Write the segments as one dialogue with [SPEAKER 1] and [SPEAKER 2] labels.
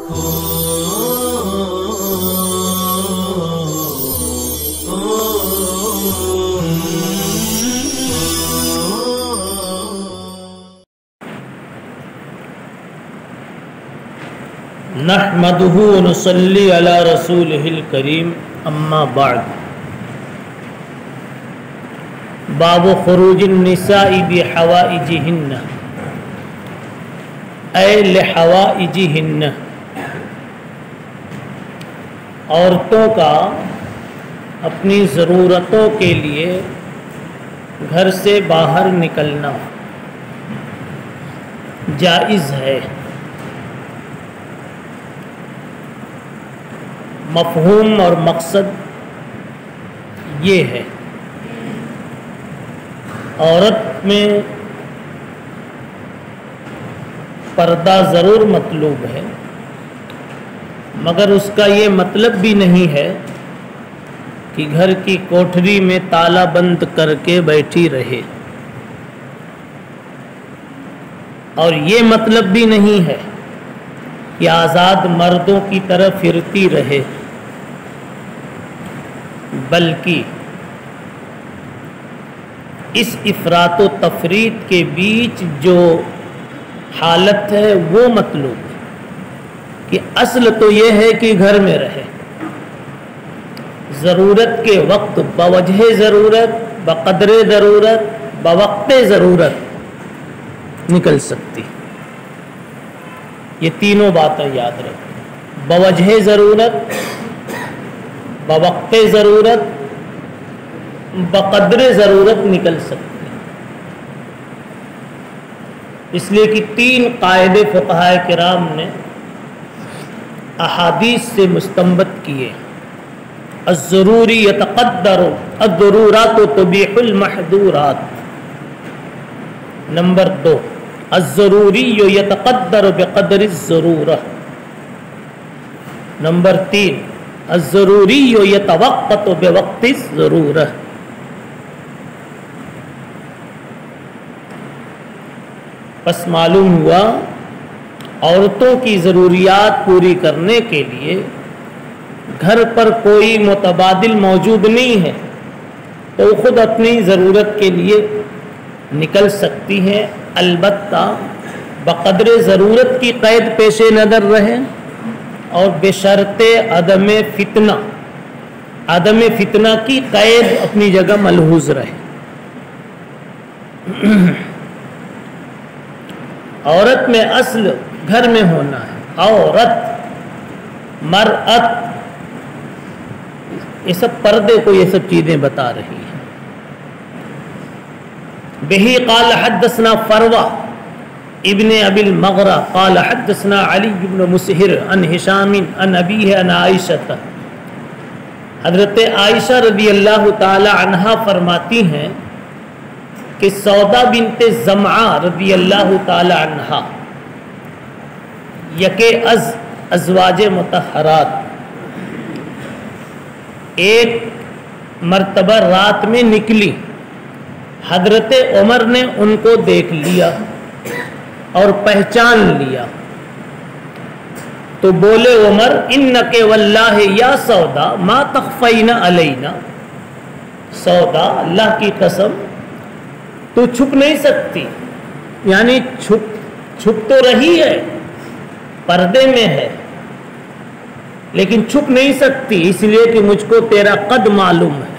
[SPEAKER 1] نحمده ونصلي على رسوله الكريم اما بعد باب خروج النساء بحوائجهن اے لحوائجهن، عورتوں کا اپنی ضرورتوں کے لیے گھر سے باہر نکلنا جائز ہے۔ مفہوم اور مقصد یہ ہے، عورت میں پردہ ضرور مطلوب ہے، مگر اس کا یہ مطلب بھی نہیں ہے کہ گھر کی کوٹھری میں تالا بند کر کے بیٹھی رہے، اور یہ مطلب بھی نہیں ہے کہ آزاد مردوں کی طرح پھرتی رہے، بلکہ اس افراط و تفریط کے بیچ جو حالت ہے وہ مطلوب ہے کہ اصل تو یہ ہے کہ گھر میں رہے، ضرورت کے وقت بوجہ ضرورت، بقدر ضرورت، بوقت ضرورت نکل سکتی۔ یہ تینوں باتیں یاد رکھیں، بوجہ ضرورت، بوقت ضرورت، بقدر ضرورت نکل سکتی ہے۔ اس لیے کہ تین قاعدے فقہاء کرام نے احادیث سے مستنبط کیے۔ الضروری یتقدر، الضرورات تبیح المحظورات۔ نمبر 2، الضروری یتقدر بقدر الضرورہ۔ نمبر 3، الضروری یتوقت بوقت الضرورہ۔ پس معلوم ہوا عورتوں کی ضروریات پوری کرنے کے لیے گھر پر کوئی متبادل موجود نہیں ہے، تو وہ خود اپنی ضرورت کے لیے نکل سکتی ہیں، البتہ بقدر ضرورت کی قید پیش نظر رہے اور بشرط عدم فتنہ کی قید اپنی جگہ ملحوظ رہے۔ عورت میں اصل گھر میں ہونا ہے، عورت، مرأت، یہ سب پردے کو یہ سب چیزیں بتا رہی ہیں۔ بہی قال حدثنا فروہ ابن ابی المغرہ قال حدثنا علی بن مسہر عن ہشام عن ابیہ عن عائشہ۔ حضرت عائشہ رضی اللہ تعالی عنہا فرماتی ہیں کہ سودا بنت زمعہ رضی اللہ تعالی عنہا یکے از ازواج مطہرات ایک مرتبہ رات میں نکلی، حضرت عمر نے ان کو دیکھ لیا اور پہچان لیا، تو بولے عمر انک واللہ یا سودا ما تخفین علینا، سودا اللہ کی قسم تو چھپ نہیں سکتی، یعنی چھپ تو رہی ہے، پردے میں ہے، لیکن چھپ نہیں سکتی، اس لیے کہ مجھ کو تیرا قد معلوم ہے،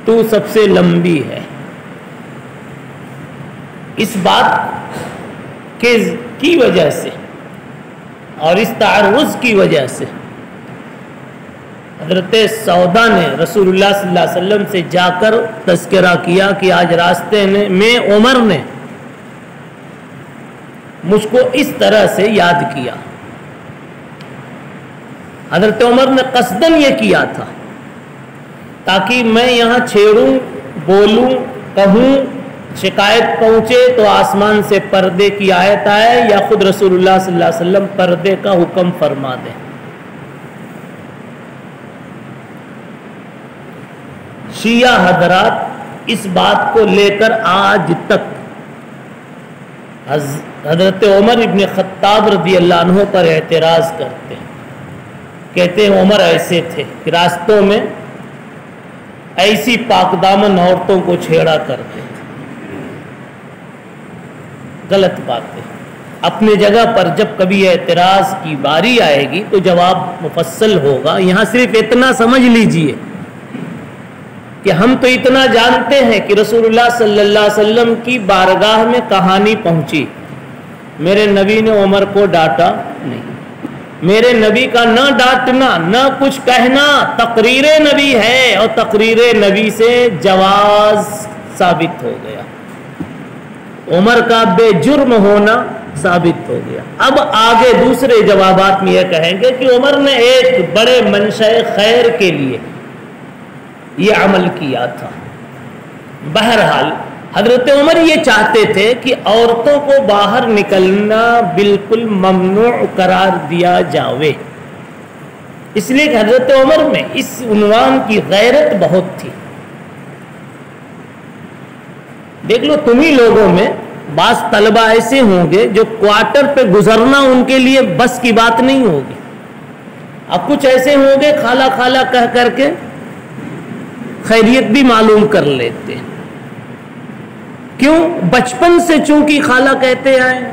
[SPEAKER 1] تو سب سے لمبی ہے۔ اس بات کی وجہ سے اور اس تعرض کی وجہ سے حضرت سودا نے رسول اللہ صلی اللہ علیہ وسلم سے جا کر تذکرہ کیا کہ آج راستے میں عمر نے مجھ کو اس طرح سے یاد کیا۔ حضرت عمر نے قصداً یہ کیا تھا تاکہ میں یہاں چھیڑوں، بولوں، کہوں، شکایت پہنچے تو آسمان سے پردے کی آیت آئے یا خود رسول اللہ صلی اللہ علیہ وسلم پردے کا حکم فرما دیں۔ شیعہ حضرات اس بات کو لے کر آج تک حضرت عمر ابن خطاب رضی اللہ عنہ پر اعتراض کرتے ہیں، کہتے ہیں عمر ایسے تھے کہ راستوں میں ایسی پاک دامن عورتوں کو چھیڑا کرتے تھے۔ غلط بات ہے۔ اپنے جگہ پر جب کبھی اعتراض کی باری آئے گی تو جواب مفصل ہوگا۔ یہاں صرف اتنا سمجھ لیجئے کہ ہم تو اتنا جانتے ہیں کہ رسول اللہ صلی اللہ علیہ وسلم کی بارگاہ میں کہانی پہنچی، میرے نبی نے عمر کو ڈانٹا نہیں۔ میرے نبی کا نہ ڈانٹنا نہ کچھ کہنا تقریر نبی ہے، اور تقریر نبی سے جواز ثابت ہو گیا، عمر کا بے جرم ہونا ثابت ہو گیا۔ اب آگے دوسرے جوابات میں یہ کہیں گے کہ عمر نے ایک بڑے منشأ خیر کے لیے یہ عمل کیا تھا۔ بہرحال حضرت عمر یہ چاہتے تھے کہ عورتوں کو باہر نکلنا بالکل ممنوع قرار دیا جاوے، اس لیے کہ حضرت عمر میں اس عنوان کی غیرت بہت تھی۔ دیکھ لو تمہیں لوگوں میں بعض طلبہ ایسے ہوں گے جو کوارٹر پہ گزرنا ان کے لیے بس کی بات نہیں ہوگی، اب کچھ ایسے ہوں گے خالہ خالہ کہہ کر کے خیریت بھی معلوم کر لیتے ہیں۔ کیوں؟ بچپن سے چونکہ خالہ کہتے آئے ہیں،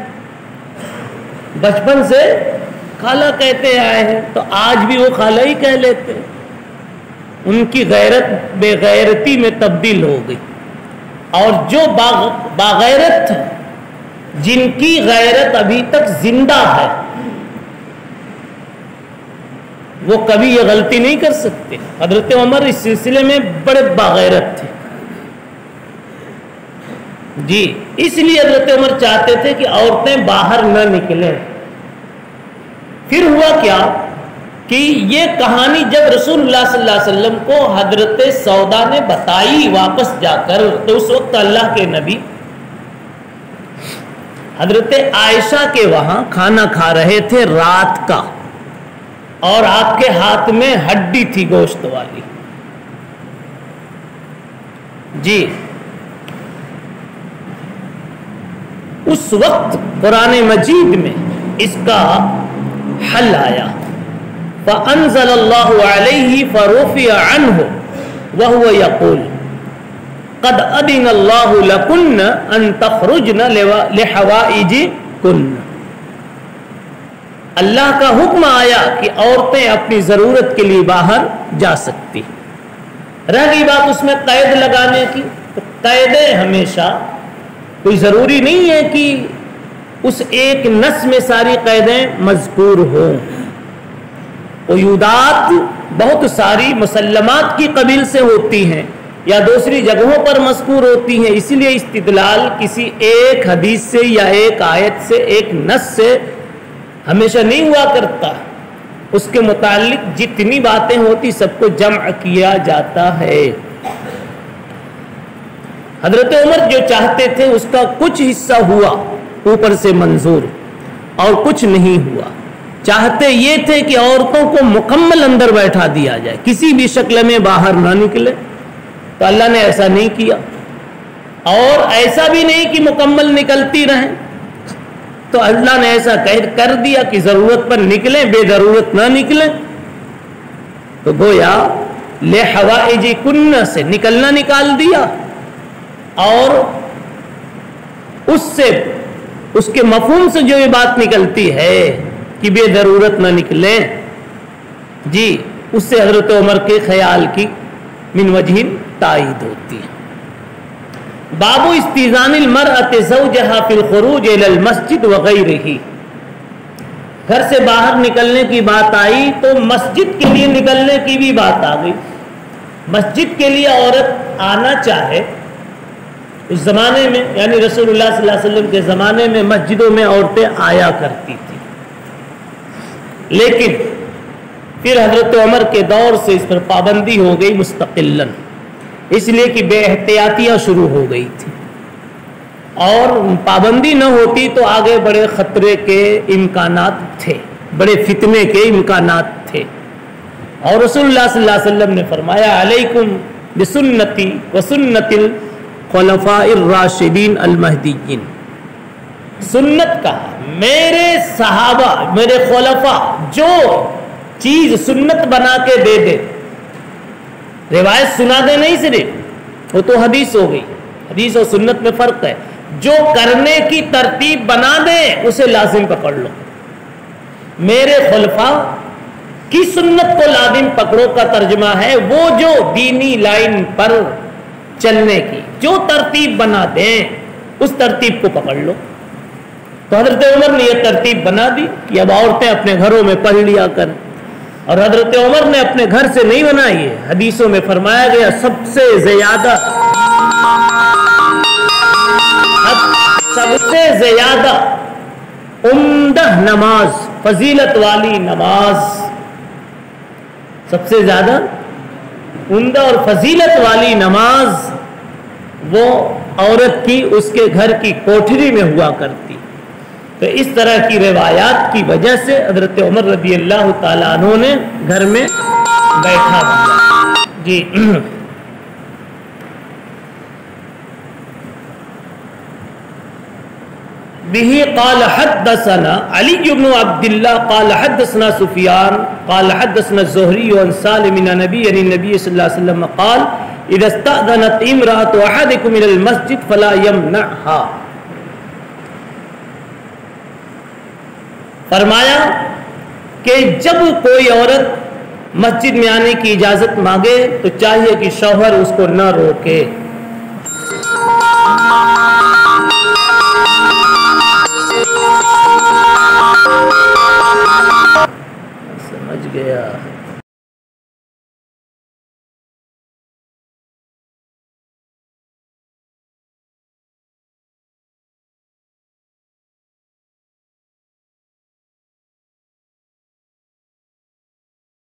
[SPEAKER 1] بچپن سے خالہ کہتے آئے ہیں تو آج بھی وہ خالہ ہی کہہ لیتے ہیں۔ ان کی غیرت بے غیرتی میں تبدیل ہو گئی، اور جو باغیرت تھے، جن کی غیرت ابھی تک زندہ ہے، وہ کبھی یہ غلطی نہیں کر سکتے۔ حضرت عمر اس سلسلے میں بڑے باغیرت تھے جی، اس لیے حضرت عمر چاہتے تھے کہ عورتیں باہر نہ نکلیں۔ پھر ہوا کیا کہ یہ کہانی جب رسول اللہ صلی اللہ علیہ وسلم کو حضرت سودا نے بتائی واپس جا کر، تو اس وقت اللہ کے نبی حضرت عائشہ کے وہاں کھانا کھا رہے تھے رات کا، اور آپ کے ہاتھ میں ہڈی تھی گوشت والی جی۔ اس وقت قرآن مجید میں اس کا حل آیا، فَأَنزَلَ اللَّهُ عَلَيْهِ فَرُفِعَ عَنْهُ وَهُوَ يَقُولُ قَدْ أَذِنَ اللَّهُ لَكُنَّ أَن تَخْرُجْنَ لِحَوَائِجِكُنَّ۔ اللہ کا حکم آیا کہ عورتیں اپنی ضرورت کے لیے باہر جا سکتی۔ رہ گئی بات اس میں قید لگانے کی، تو قیدیں ہمیشہ کوئی ضروری نہیں ہے کہ اس ایک نص میں ساری قیدیں مذکور ہوں۔ قیودات بہت ساری مسلمات کی قبیل سے ہوتی ہیں یا دوسری جگہوں پر مذکور ہوتی ہیں، اسی لیے استدلال کسی ایک حدیث سے یا ایک آیت سے، ایک نص سے ہمیشہ نہیں ہوا کرتا۔ اس کے متعلق جتنی باتیں ہوتی سب کو جمع کیا جاتا ہے۔ حضرت عمر جو چاہتے تھے اس کا کچھ حصہ ہوا اوپر سے منظور، اور کچھ نہیں ہوا۔ چاہتے یہ تھے کہ عورتوں کو مکمل اندر بیٹھا دیا جائے، کسی بھی شکل میں باہر نہ نکلے، تو اللہ نے ایسا نہیں کیا، اور ایسا بھی نہیں کہ مکمل نکلتی رہیں، تو اللہ نے ایسا کر دیا کہ ضرورت پر نکلیں، بے ضرورت نہ نکلیں۔ تو گویا لِحَوَائِجِكُنَّ سے نکلنا نکال دیا، اور اس کے مفہوم سے جو یہ بات نکلتی ہے کہ بے ضرورت نہ نکلیں جی، اس سے حضرت عمر کے خیال کی من وجہ تائید ہوتی ہے۔ باب استئذان المرأة زوجها فی الخروج الی المسجد وغیرہ۔ گھر سے باہر نکلنے کی بات آئی تو مسجد کے لیے نکلنے کی بھی بات آ گئی۔ مسجد کے لیے عورت آنا چاہے، اس زمانے میں یعنی رسول اللہ صلی اللہ علیہ وسلم کے زمانے میں مسجدوں میں عورتیں آیا کرتی تھیں، لیکن پھر حضرت عمر کے دور سے اس پر پابندی ہو گئی مستقلاً، اس لیے کہ بے احتیاطیاں شروع ہو گئی تھی، اور پابندی نہ ہوتی تو آگے بڑے خطرے کے امکانات تھے، بڑے فتنے کے امکانات تھے۔ اور رسول اللہ صلی اللہ علیہ وسلم نے فرمایا علیکم بسنتی وسنت الخلفاء الراشدین المہدیین، سنت کا میرے صحابہ میرے خلفاء جو چیز سنت بنا کے دے دے، روایت سنا دے نہیں صرف، وہ تو حدیث ہو گئی، حدیث اور سنت میں فرق ہے، جو کرنے کی ترتیب بنا دے اسے لازم پکڑ لو۔ میرے خلفاء کی سنت کو لازم پکڑو کا ترجمہ ہے وہ جو دینی لائن پر چلنے کی جو ترتیب بنا دیں اس ترتیب کو پکڑ لو۔ تو حضرت عمر نے یہ ترتیب بنا دی کہ اب عورتیں اپنے گھروں میں پڑھ لیا کریں، اور حضرت عمر نے اپنے گھر سے نہیں بنائی ہے، حدیثوں میں فرمایا گیا سب سے زیادہ عمدہ نماز، فضیلت والی نماز، سب سے زیادہ عمدہ اور فضیلت والی نماز وہ عورت کی اس کے گھر کی کوٹھری میں ہوا کرتی۔ تو اس طرح کی روایات کی وجہ سے حضرت عمر رضی اللہ تعالیٰ عنہ نے گھر میں بیٹھا دیا۔ جی به قال حدثنا علي بن عبد الله قال حدثنا سفيان قال حدثنا الزهري عن سالم بن النبي صلى الله عليه وسلم قال اذا استأذنت امرأة احدكم الى المسجد فلا يمنعها۔ فرمایا کہ جب کوئی عورت مسجد میں آنے کی اجازت مانگے تو چاہیے کہ شوہر اس کو نہ روکے۔ سمجھ گیا۔